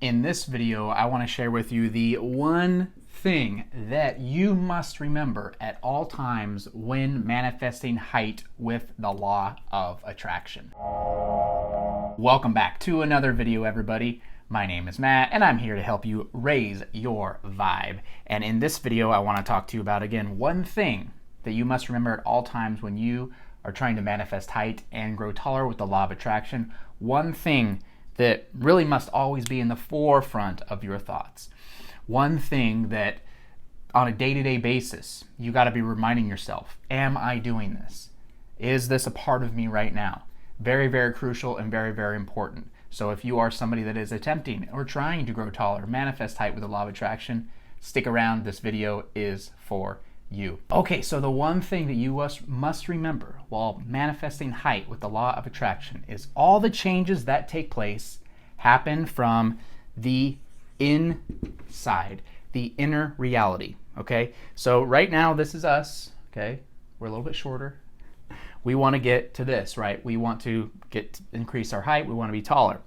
In this video, I want to share with you the one thing that you must remember at all times when manifesting height with the law of attraction. Welcome back to another video, everybody. My name is Matt, and I'm here to help you raise your vibe. And in this video, I want to talk to you about, again, one thing that you must remember at all times when you are trying to manifest height and grow taller with the law of attraction. One thing that really must always be in the forefront of your thoughts. One thing that on a day-to-day basis, you got to be reminding yourself, am I doing this? Is this a part of me right now? Very, very crucial and very, very important. So if you are somebody that is attempting or trying to grow taller, manifest height with the law of attraction, stick around. This video is for you. Okay, so the one thing that you must remember while manifesting height with the law of attraction is all the changes that take place happen from the inside, the inner reality, okay? So right now, this is us, okay? We're a little bit shorter. We want to get to this, right? We want to increase our height. We want to be taller.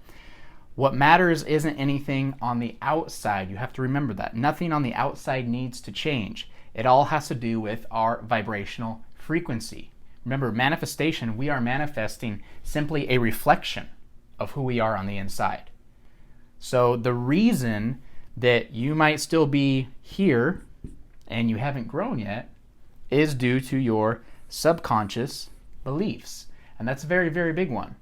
What matters isn't anything on the outside. You have to remember that. Nothing on the outside needs to change. It all has to do with our vibrational frequency. Remember, manifestation, we are manifesting simply a reflection of who we are on the inside. So the reason that you might still be here and you haven't grown yet is due to your subconscious beliefs. And that's a very, very big one.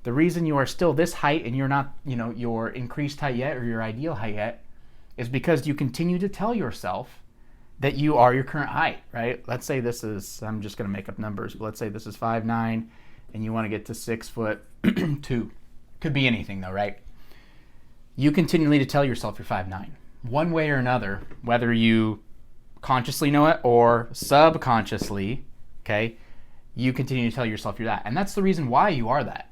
The reason you are still this height and you're not, your increased height yet or your ideal height yet is because you continue to tell yourself that you are your current height, right? Let's say this is, I'm just gonna make up numbers, but let's say this is 5'9", and you wanna get to 6'2". Could be anything though, right? You continually to tell yourself you're 5'9". One way or another, whether you consciously know it or subconsciously, okay, you continue to tell yourself you're that. And that's the reason why you are that.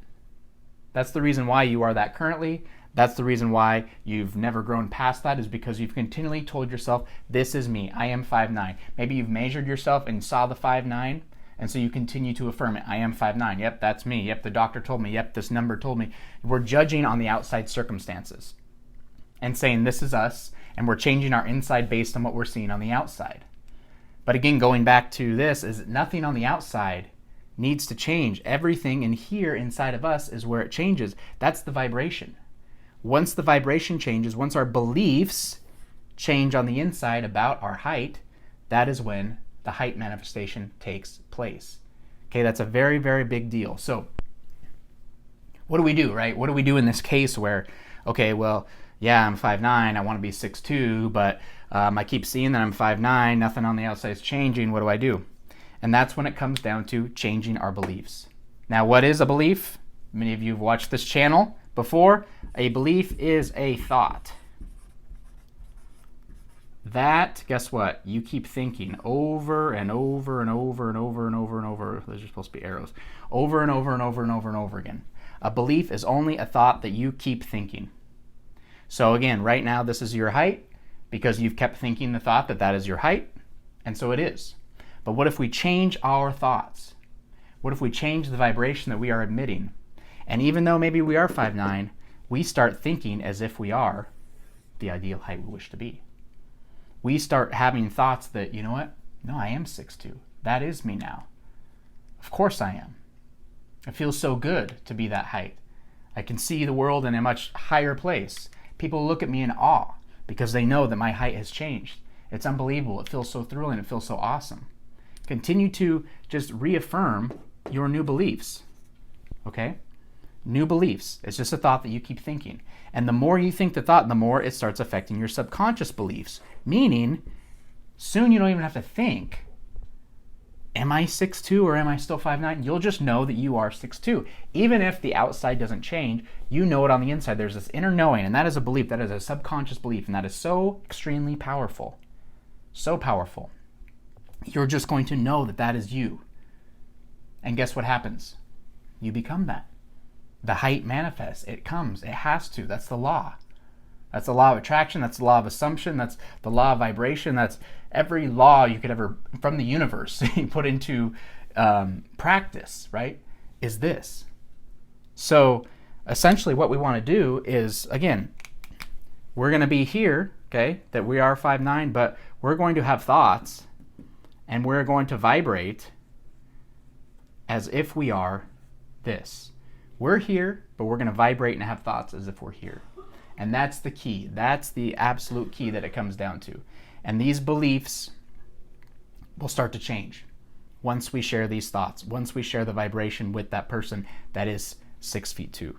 That's the reason why you are that currently. That's the reason why you've never grown past that, is because you've continually told yourself, this is me, I am 5'9". Maybe you've measured yourself and saw the 5'9", and so you continue to affirm it. I am 5'9". Yep, that's me. Yep, the doctor told me. Yep, this number told me. We're judging on the outside circumstances and saying this is us, and we're changing our inside based on what we're seeing on the outside. But again, going back to this, is nothing on the outside needs to change. Everything in here inside of us is where it changes. That's the vibration. Once the vibration changes, once our beliefs change on the inside about our height, that is when the height manifestation takes place. Okay, that's a very, very big deal. So what do we do, right? What do we do in this case where, okay, well, yeah, I'm 5'9", I want to be 6'2", but I keep seeing that I'm 5'9", nothing on the outside is changing, what do I do? And that's when it comes down to changing our beliefs. Now, what is a belief? Many of you have watched this channel before. A belief is a thought that, guess what, you keep thinking over and over and over and over and over and over. Those are supposed to be arrows. Over and over and over and over and over again. A belief is only a thought that you keep thinking. So again, right now this is your height because you've kept thinking the thought that that is your height, and so it is. But what if we change our thoughts? What if we change the vibration that we are emitting? And even though maybe we are 5'9", we start thinking as if we are the ideal height we wish to be. We start having thoughts that, you know what? No, I am 6'2". That is me now. Of course I am. It feels so good to be that height. I can see the world in a much higher place. People look at me in awe because they know that my height has changed. It's unbelievable. It feels so thrilling. It feels so awesome. Continue to just reaffirm your new beliefs, okay? New beliefs. It's just a thought that you keep thinking. And the more you think the thought, the more it starts affecting your subconscious beliefs. Meaning, soon you don't even have to think, am I 6'2" or am I still 5'9"? You'll just know that you are 6'2". Even if the outside doesn't change, you know it on the inside. There's this inner knowing, and that is a belief. That is a subconscious belief, and that is so extremely powerful. So powerful. You're just going to know that that is you. And guess what happens? You become that. The height manifests. It comes. It has to. That's the law. That's the law of attraction. That's the law of assumption. That's the law of vibration. That's every law you could ever, from the universe, put into practice, right, is this. So essentially what we want to do is, again, we're going to be here, okay, that we are 5'9", but we're going to have thoughts and we're going to vibrate as if we are this. We're here, but we're going to vibrate and have thoughts as if we're here. And that's the key. That's the absolute key that it comes down to. And these beliefs will start to change once we share these thoughts, once we share the vibration with that person that is 6'2".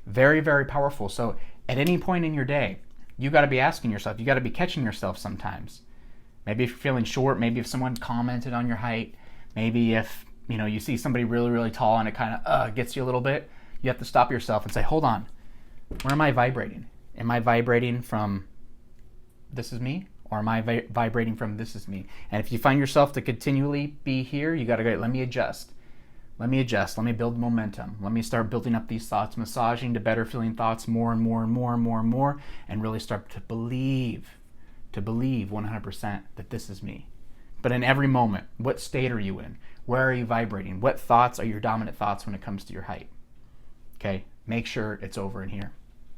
Very, very powerful. So at any point in your day, you got to be asking yourself, you got to be catching yourself sometimes. Maybe if you're feeling short, maybe if someone commented on your height, maybe if you see somebody really, really tall and it kind of gets you a little bit, you have to stop yourself and say, hold on, where am I vibrating? Am I vibrating from this is me? Or am I vibrating from this is me? And if you find yourself to continually be here, you got to go, let me adjust. Let me adjust. Let me build momentum. Let me start building up these thoughts, massaging to better feeling thoughts more and more and more and more and more, and really start to believe 100% that this is me. But in every moment, what state are you in? Where are you vibrating? What thoughts are your dominant thoughts when it comes to your height? Okay, make sure it's over in here.